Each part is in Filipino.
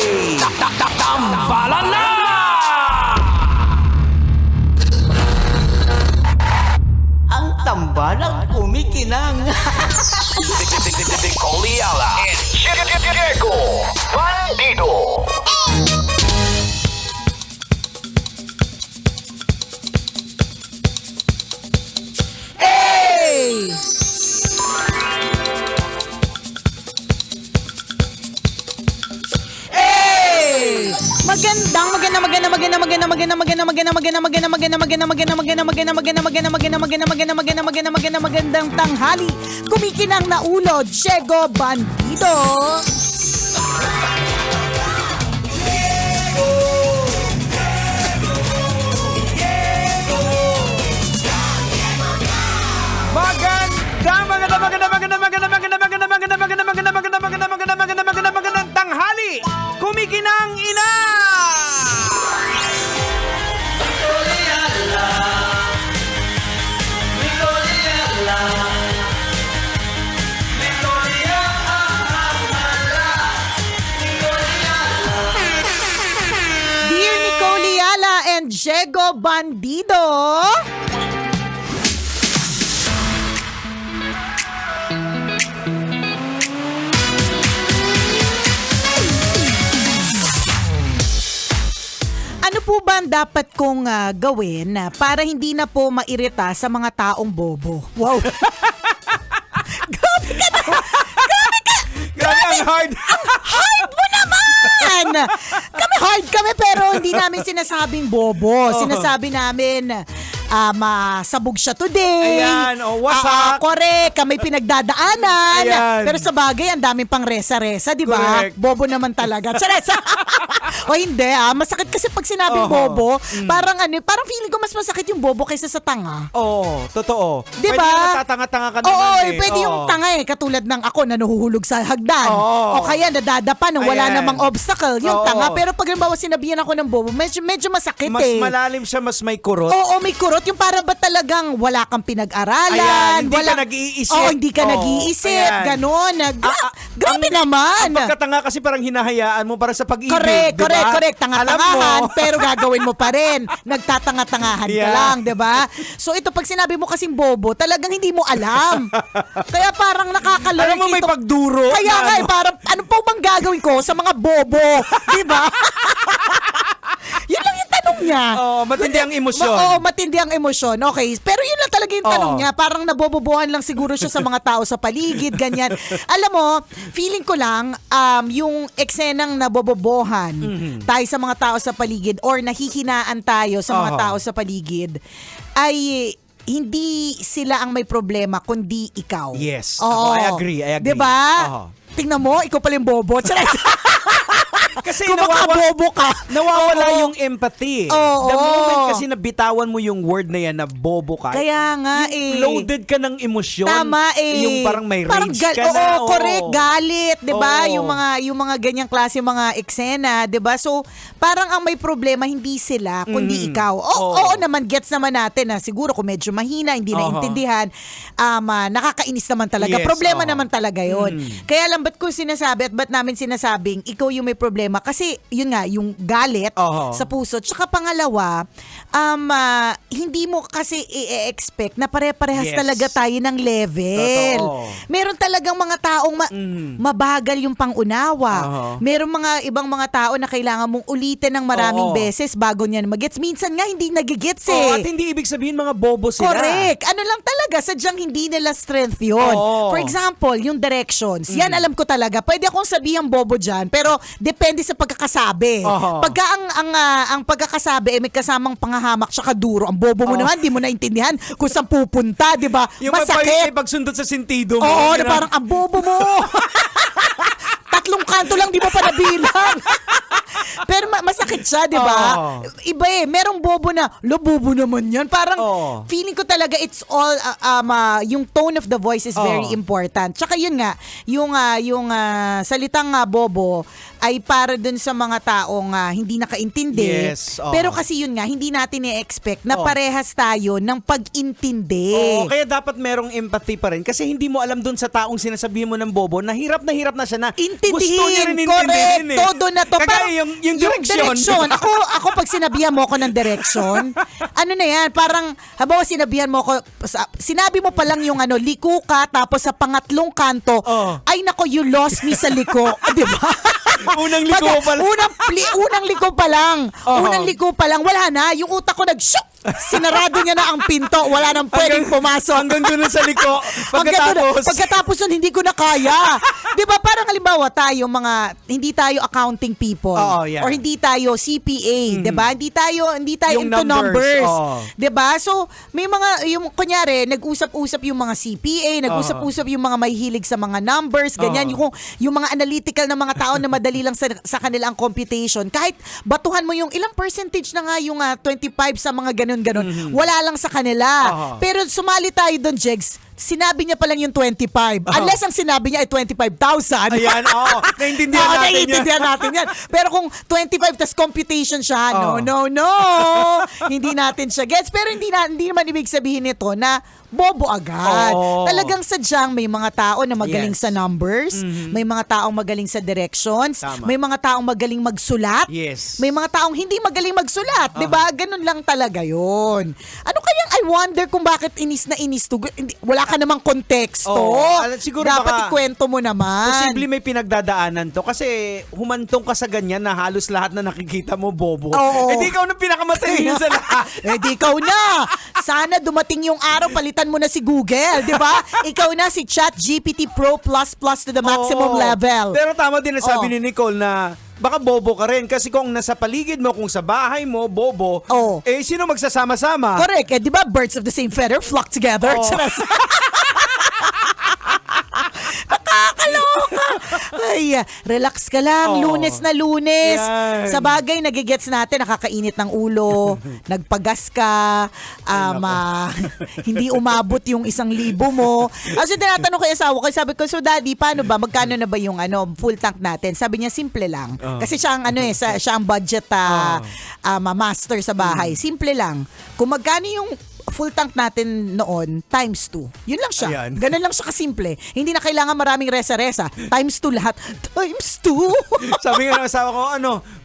Tambalan na! Ang tambalang kumikinang. Coliala and Diego Bandido. Hey! Hey! Magandang tanghali. Kumikinang na ulo, Diego Bandido. Magandang tanghali! Kumikinang ina! Dear Nicole Yala and Diego Bandido. Ano po ba ang dapat kong gawin para hindi na po mairita sa mga taong bobo? Wow. Grabe ka na. Grabe ang hard! Hard mo naman! Hard kami pero hindi namin sinasabing bobo. Sinasabi namin masabog siya today. Ayan, wasak. Correct, kami pinagdadaanan. Ayan. Pero sa bagay, ang daming pang resa-resa, di ba? Correct. Bobo naman talaga. Charesa! O hindi masakit kasi pag sinabing bobo, parang feeling ko mas masakit yung bobo kaysa sa tanga. Oo, totoo. Di Pwede ba? yung natatanga-tanga ka naman Oo, Oo. pwede yung tanga katulad ng ako na nahuhulog sa hagdan. Oo. O kaya nadadapa nang wala Ayan. namang obstacle. Yung Oo. tanga. Pero pag halimbawa sinabihan ako ng bobo, medyo masakit Mas malalim siya, mas may kurot. Oo, may kurot. Yung para ba talagang wala kang pinag-aralan? Ayan, hindi ka nag-iisip. Oo, hindi ka Oo, nag-iisip. ayan. Ganon. Grabe naman. Ang pagkatanga kasi parang hinahayaan mo para sa pag-ibig, Correct, di ba? correct. Alam Tanga-tangahan, mo. pero gagawin mo pa rin. Nagtatanga-tangahan ka Yeah. lang, di ba? So ito, pag sinabi mo kasing bobo, talagang hindi mo alam. Kaya parang nakakalurk Alam mo, may ito. pagduro Kaya na nga, ano. parang ano po bang gagawin ko sa mga bobo? Di ba? Yun lang yung tanong niya. Oo, matindi ang emosyon. Oo, matindi ang emosyon. Okay. Pero yun lang talaga yung tanong Oo. niya. Parang nabobobohan lang siguro siya sa mga tao sa paligid, ganyan. Alam mo, feeling ko lang, yung eksenang nabobobohan tayo sa mga tao sa paligid or nahihinaan tayo sa mga Oo. tao sa paligid ay hindi sila ang may problema, kundi ikaw. Yes. Oo. Ako, I agree. Diba? Oo. Tingnan mo, ikaw pala yung bobo. Charas. Kasi Kung makabobo ka. nawawala Oo. yung empathy. Oo. The moment kasi nabitawan mo yung word na yan na bobo ka, Kaya nga loaded ka ng emosyon. Tama Yung parang may rage ka na. Oo, correct, galit, 'di ba? Oo. Yung mga ganyang klase mga eksena, 'di ba? So, parang ang may problema hindi sila, kundi ikaw. Oo naman, gets naman natin na siguro kung medyo mahina, hindi naintindihan, nakakainis naman talaga. Yes, Problema naman talaga 'yon. Mm. Kaya lang ba't ko sinasabi at ba't namin sinasabing ikaw yung may problema kasi yun nga, yung galit sa puso. Tsaka pangalawa, hindi mo kasi i-expect na pare-parehas Yes. talaga tayo ng level. Totoo. Meron talagang mga taong mabagal yung pangunawa. Merong mga ibang mga tao na kailangan mong ulitin ng maraming beses bago niyan magets. Minsan nga hindi nagigets At hindi ibig sabihin mga bobo sila. Correct. Ano lang talaga, sadyang hindi nila strength yun. Oo. For example, yung directions. Yan alam ko talaga. Pwede akong sabihan bobo dyan, pero depende sa pagkakasabi. Oo. Pagka ang pagkakasabi may kasamang pangahamak tsaka duro, ang bobo mo naman, di mo naintindihan kung saan pupunta, di ba? Yung Masakit. pagsundot sa sentido mo. Oo, na Ganun. parang ang bobo mo. Tatlong kanto lang, di mo pa nabilang. Pero masakit siya, di ba? Oo. Iba merong bobo na, bobo naman yan. Parang feeling ko talaga it's all, yung tone of the voice is very important. Tsaka yun nga, yung salitang bobo, ay para dun sa mga taong hindi nakaintindi. Yes, oo. Pero kasi yun nga, hindi natin i-expect na parehas tayo ng pag-intindi. Oo, kaya dapat merong empathy pa rin kasi hindi mo alam dun sa taong sinasabihin mo ng bobo na hirap na siya na Intindihin, gusto niya rin correct, intindihin eh. todo na to. Kagaya Parang yung direction. Ako pag sinabihan mo ako ng direction, ano na yan, parang, habawa sinabihan mo ako, sinabi mo pa lang yung liko ka, tapos sa pangatlong kanto, ay nako, you lost me sa liko. Di ba? Unang liko pa lang. Unang liko pa lang. Unang liko pa lang, wala na. Yung utak ko nag-shook. Sinarado niya na ang pinto. Wala nang pwedeng pumasok. Hanggang doon na sa liko. Pagkatapos nun, hindi ko na kaya. Di ba? Parang halimbawa tayo, hindi tayo accounting people. Yeah. Or hindi tayo CPA. Di ba? Hindi tayo Yung into numbers. numbers. Di ba? So, may mga, kunyari, nag-usap-usap yung mga CPA, nag-usap-usap yung mga mahihilig sa mga numbers, ganyan. Yung mga analytical na mga tao na madali lang sa kanila ang computation. Kahit batuhan mo yung ilang percentage na nga yung 25 sa mga ganun. Wala lang sa kanila. Pero sumali tayo doon, Jegs. Sinabi niya pa lang yung 25. Unless ang sinabi niya ay 25,000. Ayan, Naiintindihan natin yan. Pero kung 25 tas computation siya, no. Hindi natin siya gets. Pero hindi naman ibig sabihin nito na bobo agad. Talagang sadyang may mga tao na magaling sa numbers, may mga taong magaling sa directions, may mga taong magaling magsulat, may mga taong hindi magaling magsulat. Diba? Ganun lang talaga yun. Ano kayang I wonder kung bakit inis na inis to? Wala ka namang konteksto. Siguro dapat ikwento mo naman. Posible may pinagdadaanan to kasi humantong ka sa ganyan na halos lahat na nakikita mo bobo. Eh di ikaw na pinakamatalino sa lahat. Di ikaw na. Sana dumating yung araw, palitan mo na si Google, di ba? Ikaw na si ChatGPT Pro++ to the maximum level. Pero tama din na sabi ni Nicole na baka bobo ka rin kasi kung nasa paligid mo, kung sa bahay mo, bobo, sino magsasama-sama? Correct. Di ba birds of the same feather flock together? Nakakaloka. Ay, relax ka lang. Lunes na Lunes. Yan. Sa bagay, nagigets natin, nakakainit ng ulo, nagpagas ka, hindi umabot yung 1,000 mo. Kasi tinatanong ko yung asawa ko, sabi ko, so daddy, paano ba? Magkano na ba yung full tank natin? Sabi niya, simple lang. Kasi siya ang siya ang budget master sa bahay. Simple lang. Kung magkano yung full tank natin noon, times 2. Yun lang siya. Ayan. Ganun lang siya kasimple. Hindi na kailangan maraming resa-resa. Times 2 lahat. Times 2? Sabi nga ng asawa ko,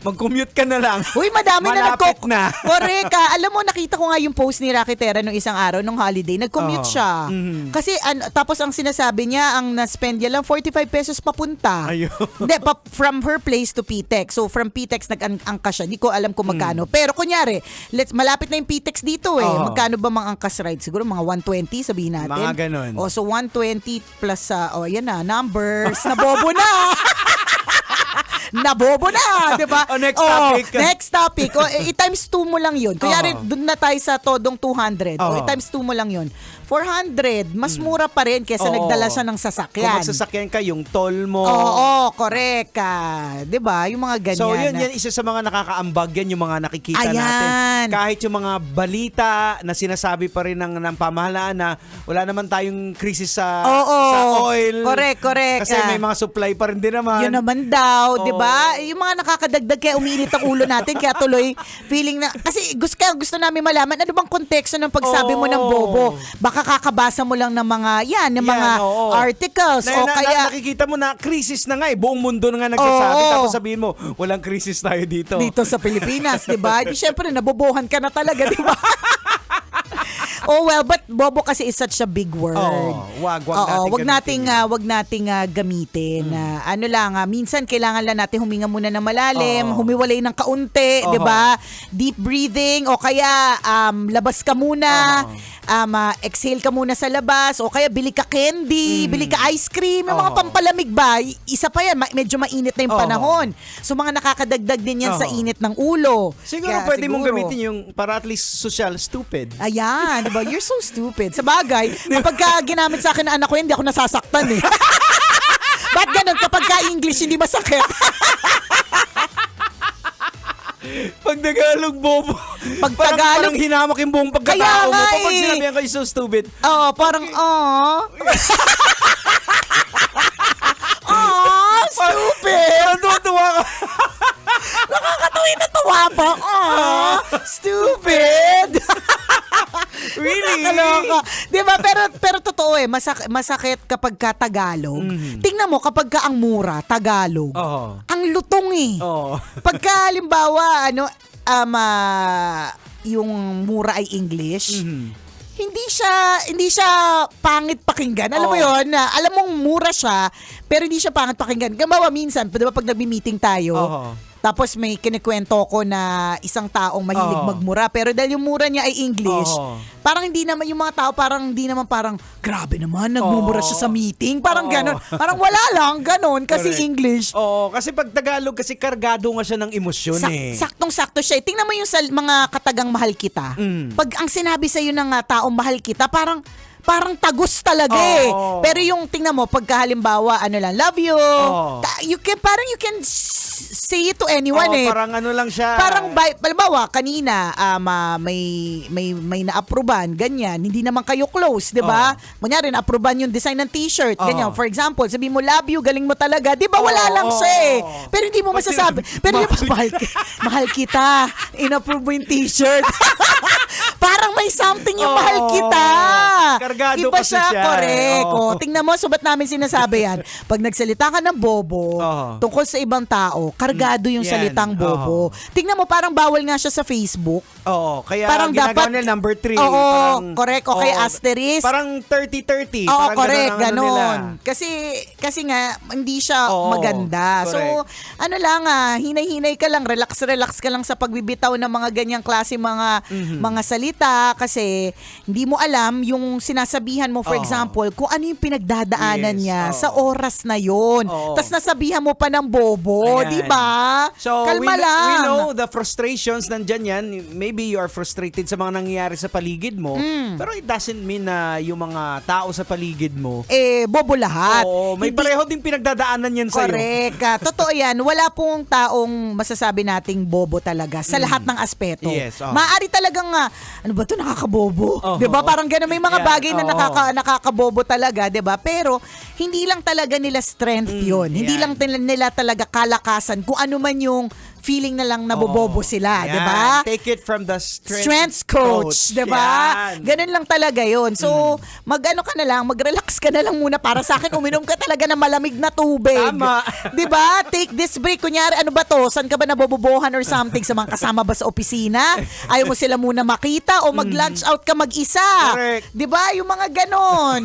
mag-commute ka na lang. Uy, madami Malapit na. Correct ka. Alam mo, nakita ko nga yung post ni Rocky Terra nung isang araw, nung holiday. Nag-commute siya. Kasi, tapos ang sinasabi niya, ang na-spend niya lang 45 pesos papunta. Ayun. Hindi, from her place to PTEX. So, from PTEX, nag-angka siya. Hindi ko alam kung magkano. Pero, kunyari, malapit na yung PTEX dito eh. Magkano ba mga angkas ride? Siguro mga 120, sabihin natin. Mga ganun. So 120 plus, yan na, numbers. Nabobo na! Nabobo na, di ba? Next topic. Next topic. I-times 2 mo lang yun. Kaya doon na tayo sa todong 200. I-times 2 mo lang yun. 400. Mas mura pa rin kesa nagdala siya ng sasakyan. Kung magsasakyan ka, yung toll mo. Correct. Di ba? Yung mga ganyan. So, yan isa sa mga nakakaambag yan, yung mga nakikita natin. Kahit yung mga balita na sinasabi pa rin ng pamahalaan na wala naman tayong krisis sa oil. Correct. Kasi may mga supply pa rin din naman. Yun naman daw, di ba? Yung mga nakakadagdag kaya umiinit ang ulo natin, kaya tuloy feeling na, kasi gusto namin malaman, ano bang konteksto ng pagsabi mo ng bobo? Baka kakabasa mo lang ng mga, mga articles. Nakikita mo na krisis na nga eh. Buong mundo na nga nagsasabi. Tapos sabihin mo, walang krisis tayo dito. Dito sa Pilipinas, di ba? Di syempre, nabobohan ka na talaga, di ba? But bobo kasi is such a big word. Wag nating gamitin. Minsan kailangan lang natin huminga muna ng malalim, humiwalay ng kaunti, 'di ba? Deep breathing o kaya labas ka muna. Exhale ka muna sa labas o kaya bili ka candy, bili ka ice cream, yung mga pampalamig ba? Isa pa yan, medyo mainit na yung panahon. So mga nakakadagdag din yan sa init ng ulo. Siguro pwede mong gamitin yung para at least social stupid. Ayan, diba? You're so stupid. Sa bagay, kapag ginamit sa akin ng anak ko yan, hindi ako nasasaktan eh. Ba't ganun? Kapag ka-English, hindi masakit. Pag Tagalog, bobo. Pag Tagalog, parang hinamak yung buong pagkatao mo. Pag sinabihan kayo so stupid. Parang, stupid. Parang tuwa ka. Natawa pa. Stupid. Really? Nakakaloka. Diba? Pero totoo masakit kapag ka Tagalog. Tingnan mo, kapag ka ang mura, Tagalog, Oo. ang lutong Oo. Pagka halimbawa, yung mura ay English, hindi siya pangit pakinggan. Alam mo Oo. 'yon, alam mong mura siya, pero hindi siya pangit pakinggan. Gabawa minsan, 'di ba pag nagmi-meeting tayo, Oo. tapos may kinikwento ko na isang taong mahilig Oo. magmura, pero dahil yung mura niya ay English, Oo. parang hindi naman yung mga tao, parang hindi naman parang, grabe naman, nagmumura siya sa meeting. Parang Oo. ganon. Parang wala lang, ganon, kasi Correct. English. Oo, kasi pag Tagalog, kasi kargado nga siya ng emosyon Saktong-sakto siya. Tingnan mo yung sa mga katagang mahal kita. Pag ang sinabi sa'yo ng taong mahal kita, parang tagos talaga Oo. Pero yung tingnan mo, pagka halimbawa, love you. Oo. You can say it to anyone Oo, parang ano lang siya. Parang, halimbawa, kanina, may na-approvean, ganyan. Hindi naman kayo close, di ba? Kunyari, na-approvean yung design ng t-shirt, ganyan. For example, sabi mo, love you, galing mo talaga. Di ba, wala lang siya Pero hindi mo masasabi. Pero mahal kita. In-approve mo yung t-shirt. Parang may something yung mahal kita. Kargado Iba kasi siya, siya. correct. Oo. Tingnan mo, subat namin sinasabi yan. Pag nagsalita ka ng bobo, tungkol sa ibang tao, kargado yung Yan. salitang bobo. Tingnan mo, parang bawal nga siya sa Facebook. Oo, kaya Parang ginagawa dapat nila number 3. Oo, correct. O kaya asterisk. Parang 30-30. Oo, parang correct, ganun ang ano nila. ganon. Kasi nga, hindi siya Oo, maganda. So, correct. hinay-hinay ka lang, relax ka lang sa pagbibitaw ng mga ganyang klase mga salita kasi hindi mo alam yung sinasabihan mo, for example, kung ano yung pinagdadaanan Yes, niya oo. sa oras na yon. Oo. Tapos nasabihan mo pa ng bobo, Ayan. di ba? So, Kalma lang. we know the frustrations nandyan yan. Maybe you are frustrated sa mga nangyayari sa paligid mo. Pero it doesn't mean na yung mga tao sa paligid mo, Bobo lahat. oo, may Hindi- pareho din pinagdadaanan yan sa'yo. Correct. Totoo yan. Wala pong taong masasabi nating bobo talaga sa lahat ng aspeto. Yes, Maaari talagang, ano ba to nakakabobo? Oo. 'Di ba? Parang gano'n. May mga Yan, bagay na oo. nakakabobo talaga, 'di ba? Pero, hindi lang talaga nila strength yon. Hindi yan. lang nila talaga kalakasan kung ano man yung feeling na lang nabobobo sila, Yan. 'di ba? Take it from the Strengths coach, 'di ba? Yan. Ganun lang talaga 'yon. So, mag-relax ka na lang muna. Para sa akin, uminom ka talaga ng malamig na tubig. Tama. 'Di ba? Take this break. Kunyari, ano ba 'to? Saan ka ba nabobobohan or something sa mga kasama ba sa opisina? Ayaw mo sila muna makita o mag-lunch out ka mag-isa. Correct. 'Di ba? Yung mga ganon.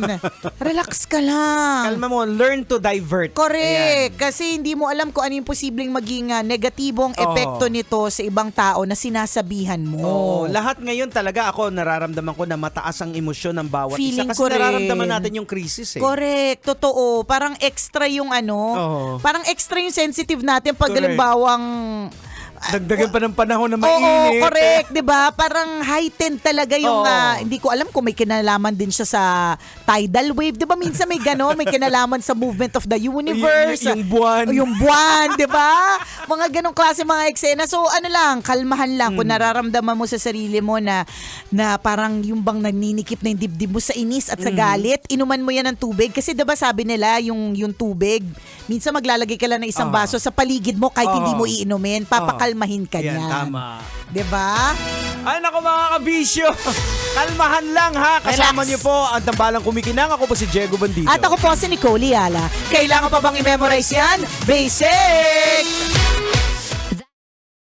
Relax ka lang. Kalma mo, learn to divert. Correct. Ayan. Kasi hindi mo alam kung ano yung posibleng maging negatibong epekto nito sa ibang tao na sinasabihan mo. Oo, lahat ngayon talaga ako nararamdaman ko na mataas ang emosyon ng bawat Feeling isa kasi ko rin. nararamdaman natin yung crisis Correct, totoo. Parang extra yung Oo. parang extra yung sensitive natin pag Correct. halimbawang Dagdagan pa ng panahon na Oo, mainit. correct, 'di ba? Parang heightened talaga yung Oo. hindi ko alam kung may kinalaman din siya sa tidal wave, 'di ba? Minsan may gano'n, may kinalaman sa movement of the universe. Yung buwan. Yung buwan, 'di ba? Mga ganong klase mga eksena. So ano lang, kalmahan lang kung nararamdaman mo sa sarili mo na parang yung bang naninikip na yung dibdib mo sa inis at sa galit, inuman mo yan ng tubig kasi 'di ba sabi nila yung tubig, minsan maglalagay ka lang ng isang baso sa paligid mo kahit hindi mo iinumin, papakalmahin ka Yan, niyan. tama. 'Di ba? Ay, naku mga kabisyo. Kalmahan lang ha. Kasama Relax. niyo po ang tambalang kumikinang. Ako po si Diego Bandido. At ako po si Nicole Yala. Kailangan pa bang i-memorize yan? Basic!